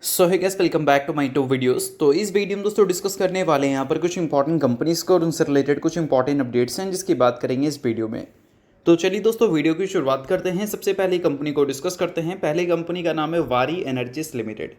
So hi guys, welcome back to my to videos. तो इस video में दोस्तों डिस्कस करने वाले हैं यहाँ पर कुछ इंपॉर्टेंट कंपनीज को और उनसे रिलेटेड कुछ इंपॉर्टेंट अपडेट्स हैं जिसकी बात करेंगे इस वीडियो में। तो चलिए दोस्तों वीडियो की शुरुआत करते हैं। सबसे पहले कंपनी को डिस्कस करते हैं। पहले कंपनी का नाम है वारी एनर्जीज लिमिटेड।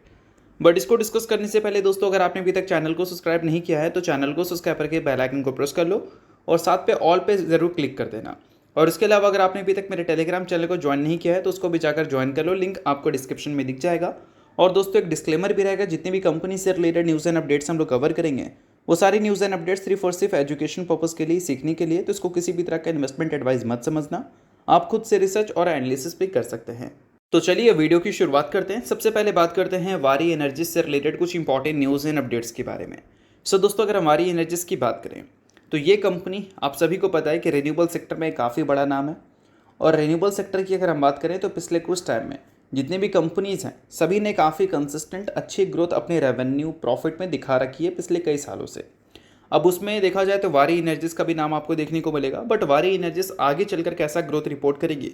बट इसको डिस्कस करने से पहले दोस्तों, अगर आपने अभी तक चैनल को सब्सक्राइब नहीं किया है तो चैनल को सब्सक्राइब करके बेल आइकन को प्रेस कर लो और साथ पे ऑल पे ज़रूर क्लिक कर देना। और इसके अलावा अगर आपने अभी तक मेरे टेलीग्राम चैनल को ज्वाइन नहीं किया है तो उसको भी जाकर ज्वाइन कर लो, लिंक आपको डिस्क्रिप्शन में दिख जाएगा। और दोस्तों एक डिस्क्लेमर भी रहेगा, जितनी भी कंपनी से रिलेटेड न्यूज़ एंड अपडेट्स हम लोग कवर करेंगे वो सारी न्यूज़ एंड अपडेट्स सिर्फ और सिर्फ एजुकेशन पर्पस के लिए, सीखने के लिए। तो इसको किसी भी तरह का इन्वेस्टमेंट एडवाइस मत समझना, आप खुद से रिसर्च और एनालिसिस भी कर सकते हैं। तो चलिए वीडियो की शुरुआत करते हैं। सबसे पहले बात करते हैं वारी एनर्जीज से रिलेटेड कुछ इंपॉर्टेंट न्यूज़ एंड अपडेट्स के बारे में। सो दोस्तों, अगर हम वारी एनर्जीज की बात करें तो ये कंपनी आप सभी को पता है कि रिन्यूएबल सेक्टर में काफ़ी बड़ा नाम है। और रिन्यूएबल सेक्टर की अगर हम बात करें तो पिछले कुछ टाइम में जितनी भी कंपनीज़ हैं सभी ने काफ़ी कंसिस्टेंट अच्छी ग्रोथ अपने रेवेन्यू प्रॉफिट में दिखा रखी है पिछले कई सालों से। अब उसमें देखा जाए तो वारी एनर्जीज का भी नाम आपको देखने को मिलेगा, बट वारी एनर्जीज आगे चलकर कैसा ग्रोथ रिपोर्ट करेगी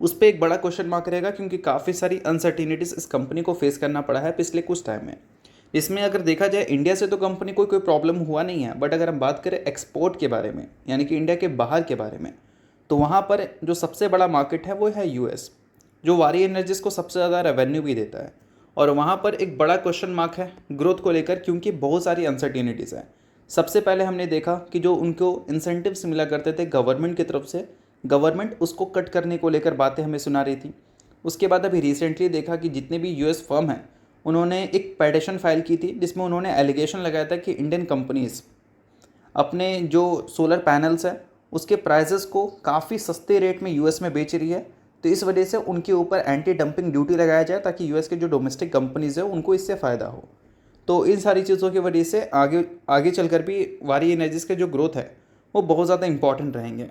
उस पर एक बड़ा क्वेश्चन मार्क रहेगा, क्योंकि काफ़ी सारी अनसर्टिनिटीज़ इस कंपनी को फेस करना पड़ा है पिछले कुछ टाइम में। इसमें अगर देखा जाए इंडिया से तो कंपनी को कोई प्रॉब्लम हुआ नहीं है, बट अगर हम बात करें एक्सपोर्ट के बारे में यानी कि इंडिया के बाहर के बारे में, तो वहाँ पर जो सबसे बड़ा मार्केट है वो है यूएस, जो वारी एनर्जीज को सबसे ज़्यादा रेवेन्यू भी देता है। और वहाँ पर एक बड़ा क्वेश्चन मार्क है ग्रोथ को लेकर, क्योंकि बहुत सारी अनसर्टिनिटीज़ हैं। सबसे पहले हमने देखा कि जो उनको इंसेंटिव्स मिला करते थे गवर्नमेंट की तरफ से, गवर्नमेंट उसको कट करने को लेकर बातें हमें सुना रही थी। उसके बाद अभी रिसेंटली देखा कि जितने भी यूएस फर्म हैं उन्होंने एक पेटिशन फाइल की थी जिसमें उन्होंने एलिगेशन लगाया था कि इंडियन कंपनीज़ अपने जो सोलर पैनल्स हैं उसके प्राइजेस को काफ़ी सस्ते रेट में यूएस में बेच रही है। तो इस वजह से उनके ऊपर एंटी डंपिंग ड्यूटी लगाया जाए ताकि यूएस के जो डोमेस्टिक कंपनीज़ है उनको इससे फ़ायदा हो। तो इन सारी चीज़ों की वजह से आगे आगे चलकर भी वारी एनर्जीज़ के जो ग्रोथ है वो बहुत ज़्यादा इंपॉर्टेंट रहेंगे,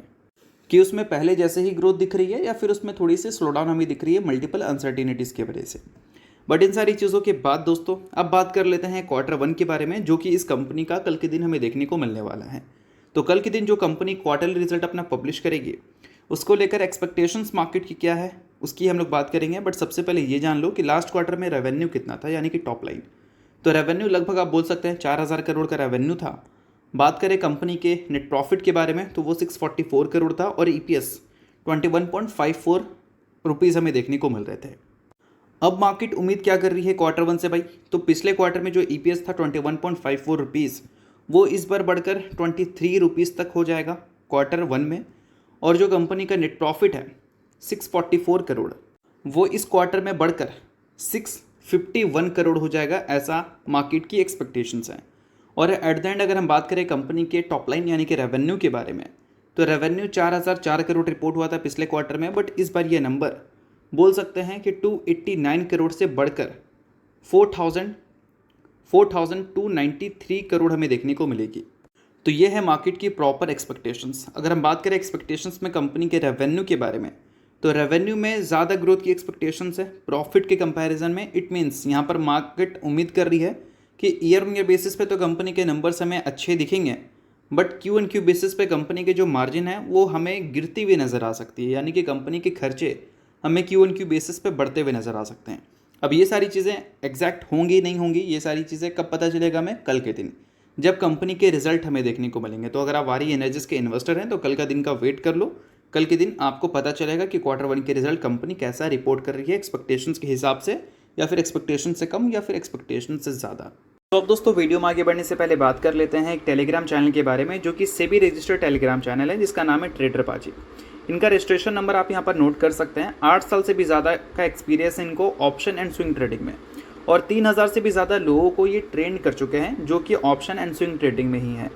कि उसमें पहले जैसे ही ग्रोथ दिख रही है या फिर उसमें थोड़ी सी स्लो डाउन हमें दिख रही है मल्टीपल अनसर्टिनिटीज़ की वजह से। बट इन सारी चीज़ों के बाद दोस्तों अब बात कर लेते हैं Q1 के बारे में, जो कि इस कंपनी का कल के दिन हमें देखने को मिलने वाला है। तो कल के दिन जो कंपनी क्वार्टरली रिजल्ट अपना पब्लिश करेगी उसको लेकर एक्सपेक्टेशंस मार्केट की क्या है उसकी हम लोग बात करेंगे। बट सबसे पहले ये जान लो कि लास्ट क्वार्टर में रेवेन्यू कितना था, यानी कि टॉप लाइन। तो रेवेन्यू लगभग आप बोल सकते हैं 4,000 करोड़ का रेवेन्यू था। बात करें कंपनी के नेट प्रॉफिट के बारे में तो वो 644 करोड़ था और EPS 21.54 रुपीज़ हमें देखने को मिल रहे थे। अब मार्केट उम्मीद क्या कर रही है Q1 से भाई, तो पिछले क्वार्टर में जो EPS था 21.54 रुपीज़, वो इस बार बढ़कर 23 रुपीज़ तक हो जाएगा Q1 में। और जो कंपनी का नेट प्रॉफिट है 644 करोड़, वो इस क्वार्टर में बढ़कर 651 करोड़ हो जाएगा, ऐसा मार्केट की एक्सपेक्टेशंस हैं। और एट द एंड अगर हम बात करें कंपनी के टॉप लाइन यानी कि रेवेन्यू के बारे में, तो रेवेन्यू 4,004 करोड़ रिपोर्ट हुआ था पिछले क्वार्टर में, बट इस बार ये नंबर बोल सकते हैं कि 289 करोड़ से बढ़कर 4,293 करोड़ हमें देखने को मिलेगी। तो ये है मार्केट की प्रॉपर एक्सपेक्टेशंस। अगर हम बात करें एक्सपेक्टेशंस में कंपनी के रेवेन्यू के बारे में, तो रेवेन्यू में ज़्यादा ग्रोथ की एक्सपेक्टेशंस है प्रॉफिट के कंपैरिजन में। इट मीन्स यहाँ पर मार्केट उम्मीद कर रही है कि ईयर ऑन ईयर बेसिस पे तो कंपनी के नंबर्स हमें अच्छे दिखेंगे, बट Q1Q बेसिस पे कंपनी के जो मार्जिन है वो हमें गिरती हुई नज़र आ सकती है, यानी कि कंपनी के खर्चे हमें Q1Q बेसिस पे बढ़ते हुए नज़र आ सकते हैं। अब ये सारी चीज़ें एग्जैक्ट होंगी नहीं होंगी, ये सारी चीज़ें कब पता चलेगा हमें, कल के दिन जब कंपनी के रिजल्ट हमें देखने को मिलेंगे। तो अगर आप वारी एनर्जीज के इन्वेस्टर हैं तो कल का दिन का वेट कर लो, कल के दिन आपको पता चलेगा कि Q1 के रिजल्ट कंपनी कैसा रिपोर्ट कर रही है, एक्सपेक्टेशंस के हिसाब से या फिर एक्सपेक्टेशन से कम या फिर एक्सपेक्टेशन से ज़्यादा। तो अब दोस्तों वीडियो में आगे बढ़ने से पहले बात कर लेते हैं एक टेलीग्राम चैनल के बारे में, जो कि सेबी रजिस्टर्ड टेलीग्राम चैनल है जिसका नाम है ट्रेडर पाजी। इनका रजिस्ट्रेशन नंबर आप यहाँ पर नोट कर सकते हैं। 8 साल से भी ज़्यादा का एक्सपीरियंस है इनको ऑप्शन एंड स्विंग ट्रेडिंग में, और 3,000 से भी ज़्यादा लोगों को ये ट्रेन कर चुके हैं जो कि ऑप्शन एंड स्विंग ट्रेडिंग में ही है।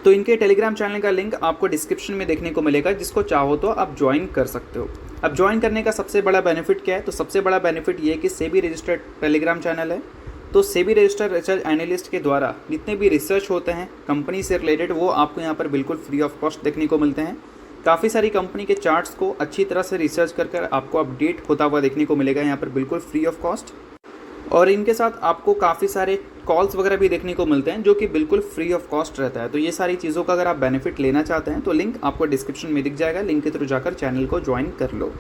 तो इनके टेलीग्राम चैनल का लिंक आपको डिस्क्रिप्शन में देखने को मिलेगा, जिसको चाहो तो आप ज्वाइन कर सकते हो। अब ज्वाइन करने का सबसे बड़ा बेनिफिट क्या है, तो सबसे बड़ा बेनिफिट ये है कि सेबी रजिस्टर्ड टेलीग्राम चैनल है। तो सेबी रजिस्टर्ड रिसर्च एनालिस्ट के द्वारा जितने भी रिसर्च होते हैं कंपनी से रिलेटेड वो आपको यहाँ पर बिल्कुल फ्री ऑफ कॉस्ट देखने को मिलते हैं। काफ़ी सारी कंपनी के चार्ट्स को अच्छी तरह से रिसर्च कर आपको अपडेट होता हुआ देखने को मिलेगा यहाँ पर बिल्कुल फ्री ऑफ कॉस्ट। और इनके साथ आपको काफ़ी सारे कॉल्स वगैरह भी देखने को मिलते हैं जो कि बिल्कुल फ्री ऑफ कॉस्ट रहता है। तो ये सारी चीज़ों का अगर आप बेनिफिट लेना चाहते हैं तो लिंक आपको डिस्क्रिप्शन में दिख जाएगा, लिंक के थ्रू जाकर चैनल को ज्वाइन कर लो।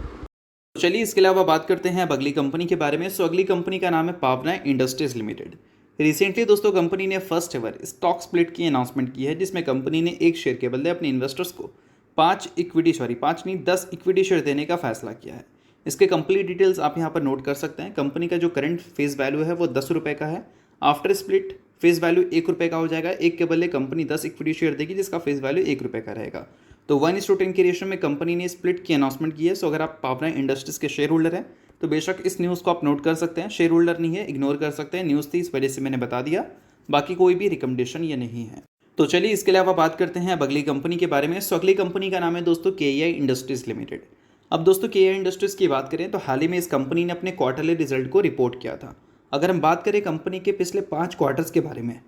चलिए इसके अलावा बात करते हैं अब अगली कंपनी के बारे में। अगली कंपनी का नाम है पावना इंडस्ट्रीज लिमिटेड। रिसेंटली दोस्तों कंपनी ने फर्स्ट एवर स्टॉक स्प्लिट की अनाउंसमेंट की है, जिसमें कंपनी ने एक शेयर के बदले अपने इन्वेस्टर्स को 10 इक्विटी शेयर देने का फैसला किया है। इसके कंप्लीट डिटेल्स आप यहाँ पर नोट कर सकते हैं। कंपनी का जो करंट फेस वैल्यू है वो 10 रुपये का है। आफ्टर स्प्लिट फेस वैल्यू 1 रुपये का हो जाएगा। एक के बदले कंपनी 10 इक्विटी शेयर देगी, जिसका फेस वैल्यू 1 रुपये का रहेगा। तो 1:10 के रेशियो में कंपनी ने स्प्लिट की अनाउंसमेंट की है। सो अगर आप पावना इंडस्ट्रीज के शेयर होल्डर हैं तो बेशक इस न्यूज़ को आप नोट कर सकते हैं। शेयर होल्डर नहीं है, इग्नोर कर सकते हैं, न्यूज़ थी इस वजह से मैंने बता दिया, बाकी कोई भी रिकमेंडेशन ये नहीं है। तो चलिए इसके अलावा बात करते हैं अब अगली कंपनी के बारे में। अगली कंपनी का नाम है दोस्तों KEI इंडस्ट्रीज लिमिटेड। अब दोस्तों KEI इंडस्ट्रीज की बात करें तो हाल ही में इस कंपनी ने अपने क्वार्टरली रिजल्ट को रिपोर्ट किया था। अगर हम बात करें कंपनी के पिछले 5 क्वार्टर्स के बारे में,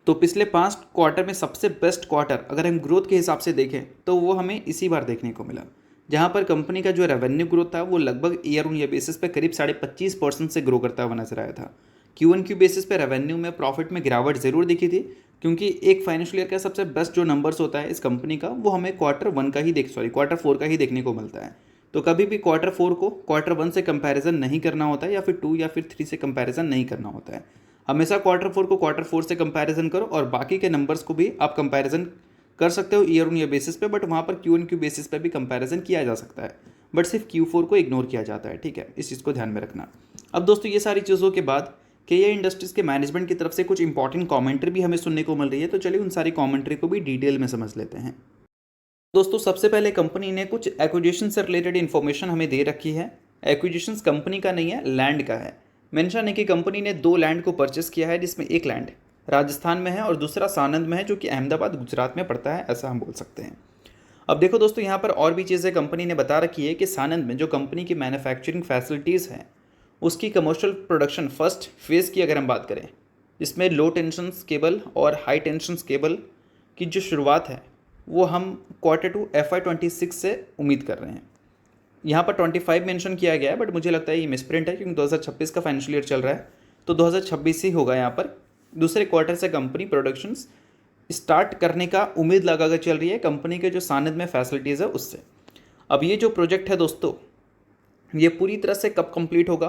तो पिछले 5 क्वार्टर में सबसे बेस्ट क्वार्टर अगर हम ग्रोथ के हिसाब से देखें तो वो हमें इसी बार देखने को मिला, जहां पर कंपनी का जो रेवेन्यू ग्रोथ था वो लगभग ईयर ऑन ईयर बेसिस पे करीब 25.5% से ग्रो करता हुआ नजर आया था। Q1Q बेसिस पे रेवेन्यू में प्रॉफिट में गिरावट जरूर दिखी थी, क्योंकि एक फाइनेंशियल ईयर का सबसे बेस्ट जो नंबर्स होता है इस कंपनी का वो हमें क्वार्टर 4 का ही देखने को मिलता है। तो कभी भी क्वार्टर 4 को क्वार्टर 1 से कंपैरिजन नहीं करना होता है, या फिर 2 या फिर 3 से कंपैरिजन नहीं करना होता है। हमेशा क्वार्टर 4 को क्वार्टर 4 से कंपैरिजन करो, और बाकी के नंबर्स को भी आप कंपैरिजन कर सकते हो ईयर ऑन ईयर बेसिस पे, बट वहाँ पर Q1Q बेसिस पे भी कंपैरिजन किया जा सकता है, बट सिर्फ Q4 को इग्नोर किया जाता है। ठीक है, इस चीज़ को ध्यान में रखना। अब दोस्तों ये सारी चीज़ों के बाद KEI इंडस्ट्रीज के मैनेजमेंट की तरफ से कुछ इंपॉर्टेंट कमेंट्री भी हमें सुनने को मिल रही है, तो चलिए उन सारी कमेंट्री को भी डिटेल में समझ लेते हैं। दोस्तों सबसे पहले कंपनी ने कुछ एक्विजिशन से रिलेटेड इन्फॉर्मेशन हमें दे रखी है। एक्विजिशंस कंपनी का नहीं है, लैंड का है। मेंशन है कि कंपनी ने 2 लैंड को परचेस किया है, जिसमें एक लैंड राजस्थान में है और दूसरा सानंद में है, जो कि अहमदाबाद गुजरात में पड़ता है, ऐसा हम बोल सकते हैं। अब देखो दोस्तों यहाँ पर और भी चीज़ें कंपनी ने बता रखी है कि सानंद में जो कंपनी की मैन्युफैक्चरिंग फैसिलिटीज़ हैं उसकी कमर्शियल प्रोडक्शन फर्स्ट फेज़ की अगर हम बात करें, जिसमें लो टेंशन केबल और हाई टेंशन केबल की जो शुरुआत है वो हम Q2 FY26 से उम्मीद कर रहे हैं। यहाँ पर 25 मेंशन किया गया है, बट मुझे लगता है ये मिसप्रिंट है, क्योंकि 2026 का फाइनेंशियल ईयर चल रहा है, तो 2026 ही होगा। यहाँ पर दूसरे क्वार्टर से कंपनी प्रोडक्शंस स्टार्ट करने का उम्मीद लगाकर चल रही है कंपनी के जो सानंद में फैसिलिटीज़ है उससे। अब ये जो प्रोजेक्ट है दोस्तों ये पूरी तरह से कब कंप्लीट होगा,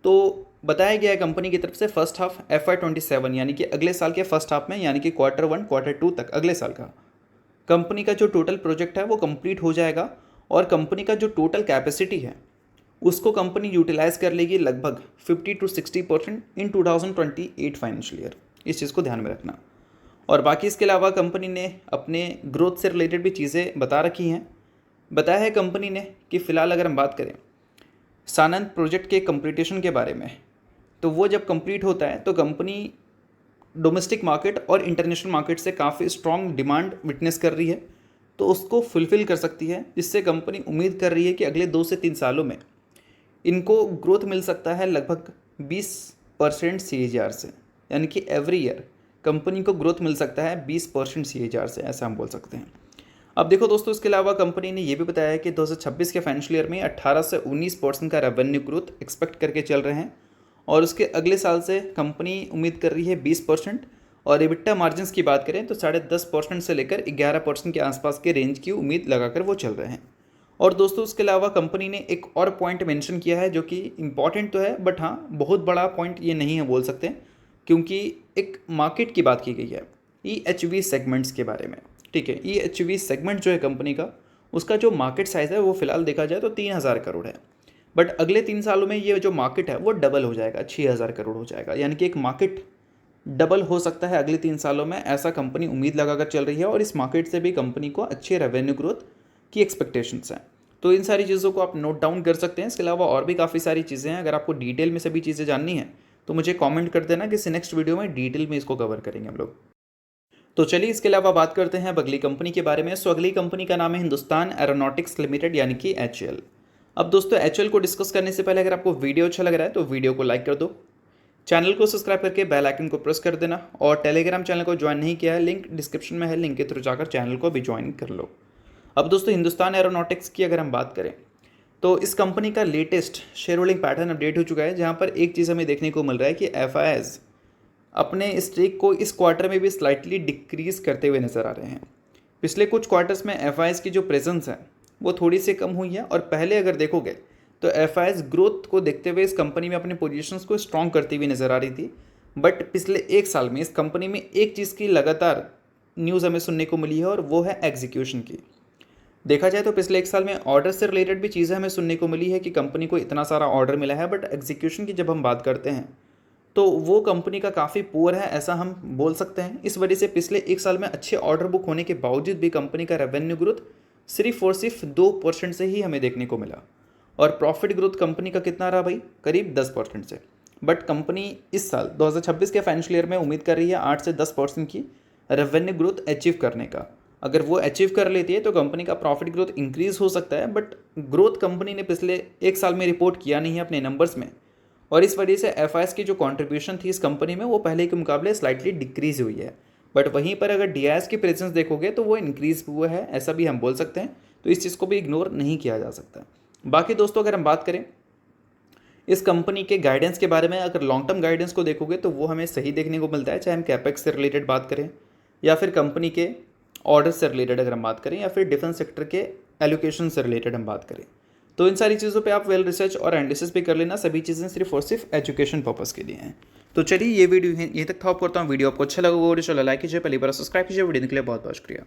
तो बताया गया है कंपनी की तरफ से फर्स्ट हाफ FY27 यानी कि अगले साल के फर्स्ट हाफ में, यानी कि Q1 Q2 तक अगले साल का कंपनी का जो टोटल प्रोजेक्ट है वो कंप्लीट हो जाएगा, और कंपनी का जो टोटल कैपेसिटी है उसको कंपनी यूटिलाइज कर लेगी लगभग 50 to 60% इन 2028 फाइनेंशियल ईयर। इस चीज़ को ध्यान में रखना। और बाकी इसके अलावा कंपनी ने अपने ग्रोथ से रिलेटेड भी चीज़ें बता रखी हैं। बताया है कंपनी ने कि फ़िलहाल अगर हम बात करें सानंद प्रोजेक्ट के कंप्लीटेशन के बारे में, तो वो जब कंप्लीट होता है तो कंपनी डोमेस्टिक मार्केट और इंटरनेशनल मार्केट से काफ़ी स्ट्रॉन्ग डिमांड विटनेस कर रही है, तो उसको फुलफ़िल कर सकती है, जिससे कंपनी उम्मीद कर रही है कि अगले 2 से 3 सालों में इनको ग्रोथ मिल सकता है लगभग 20% CAGR से, यानी कि एवरी ईयर कंपनी को ग्रोथ मिल सकता है 20% CAGR से, ऐसा हम बोल सकते हैं। अब देखो दोस्तों इसके अलावा कंपनी ने यह भी बताया है कि 2026 के फाइनेंशियल ईयर में 18 से 19% का रेवेन्यू ग्रोथ एक्सपेक्ट करके चल रहे हैं, और उसके अगले साल से कंपनी उम्मीद कर रही है 20%। और EBITDA मार्जिन्स की बात करें तो 10.5% से लेकर 11% के आसपास के रेंज की उम्मीद लगाकर वो चल रहे हैं। और दोस्तों उसके अलावा कंपनी ने एक और पॉइंट मेंशन किया है जो कि इम्पॉर्टेंट तो है, बट हाँ बहुत बड़ा पॉइंट ये नहीं है बोल सकते, क्योंकि एक मार्केट की बात की गई है EHV सेगमेंट्स के बारे में। ठीक है, EHV सेगमेंट जो है कंपनी का, उसका जो मार्केट साइज़ है वो फिलहाल देखा जाए तो 3000 करोड़ है, बट अगले 3 सालों में ये जो मार्केट है वो डबल हो जाएगा, 6000 करोड़ हो जाएगा, यानी कि एक मार्केट डबल हो सकता है अगले 3 सालों में, ऐसा कंपनी उम्मीद लगाकर चल रही है। और इस मार्केट से भी कंपनी को अच्छे रेवेन्यू ग्रोथ की एक्सपेक्टेशंस हैं। तो इन सारी चीज़ों को आप नोट डाउन कर सकते हैं। इसके अलावा और भी काफ़ी सारी चीज़ें हैं, अगर आपको डिटेल में सभी चीज़ें जाननी है तो मुझे कमेंट कर देना, किसी नेक्स्ट वीडियो में डिटेल में इसको कवर करेंगे हम लोग। तो चलिए इसके अलावा बात करते हैं अब अगली कंपनी के बारे में। अगली कंपनी का नाम है हिंदुस्तान एरोनॉटिक्स लिमिटेड, यानी कि HAL। अब दोस्तों HAL को डिस्कस करने से पहले अगर आपको वीडियो अच्छा लग रहा है तो वीडियो को लाइक कर दो, चैनल को सब्सक्राइब करके बेल आइकन को प्रेस कर देना, और टेलीग्राम चैनल को ज्वाइन नहीं किया है लिंक डिस्क्रिप्शन में है, लिंक के थ्रू जाकर चैनल को भी ज्वाइन कर लो। अब दोस्तों हिंदुस्तान एरोनॉटिक्स की अगर हम बात करें तो इस कंपनी का latest share holding pattern update हो चुका है, जहाँ पर एक चीज़ हमें देखने को मिल रहा है कि FIs अपने स्टेक को इस क्वार्टर में भी स्लाइटली डिक्रीज करते हुए नजर आ रहे हैं। पिछले कुछ क्वार्टर्स में FIs की जो प्रेजेंस है वो थोड़ी सी कम हुई है। और पहले अगर देखोगे तो एफआईएस ग्रोथ को देखते हुए इस कंपनी में अपने पोजीशंस को स्ट्रॉन्ग करती हुई नज़र आ रही थी। बट पिछले एक साल में इस कंपनी में एक चीज़ की लगातार न्यूज़ हमें सुनने को मिली है और वो है एग्जीक्यूशन की। देखा जाए तो पिछले एक साल में ऑर्डर से रिलेटेड भी चीज़ें हमें सुनने को मिली है कि कंपनी को इतना सारा ऑर्डर मिला है, बट एग्जीक्यूशन की जब हम बात करते हैं तो वो कंपनी का काफ़ी पुअर है, ऐसा हम बोल सकते हैं। इस वजह से पिछले एक साल में अच्छे ऑर्डर बुक होने के बावजूद भी कंपनी का रेवेन्यू ग्रोथ सिर्फ और सिर्फ 2% से ही हमें देखने को मिला। और प्रॉफिट ग्रोथ कंपनी का कितना रहा भाई, करीब 10% से। बट कंपनी इस साल 2026 के फाइनेंशियल ईयर में उम्मीद कर रही है 8 से 10% की रेवेन्यू ग्रोथ अचीव करने का। अगर वो अचीव कर लेती है तो कंपनी का प्रॉफिट ग्रोथ इंक्रीज हो सकता है, बट ग्रोथ कंपनी ने पिछले एक साल में रिपोर्ट किया नहीं है अपने नंबर्स में। और इस वजह से एफआईएस की जो कंट्रीब्यूशन थी इस कंपनी में वो पहले के मुकाबले स्लाइटली डिक्रीज हुई है। बट वहीं पर अगर डीआईएस की प्रेजेंस देखोगे तो वो इंक्रीज हुआ है, ऐसा भी हम बोल सकते हैं। तो इस चीज़ को भी इग्नोर नहीं किया जा सकता। बाकी दोस्तों अगर हम बात करें इस कंपनी के गाइडेंस के बारे में, अगर लॉन्ग टर्म गाइडेंस को देखोगे तो वो हमें सही देखने को मिलता है, चाहे हम कैपेक्स से रिलेटेड बात करें या फिर कंपनी के ऑर्डर से रिलेटेड अगर हम बात करें या फिर डिफेंस सेक्टर के एलोकेशन से रिलेटेड हम बात करें। तो इन सारी चीज़ों पे आप वेल रिसर्च और एनालिसिस भी कर लेना, सभी चीज़ें सिर्फ और सिर्फ एजुकेशन पर्पज़ के लिए हैं। तो चलिए ये वीडियो यहीं तक था। आप करता हूँ वीडियो आपको अच्छा लगा, वीडियो चला लाइक कीजिए, पहली बार सब्सक्राइब कीजिए। वीडियो के लिए बहुत बहुत शुक्रिया।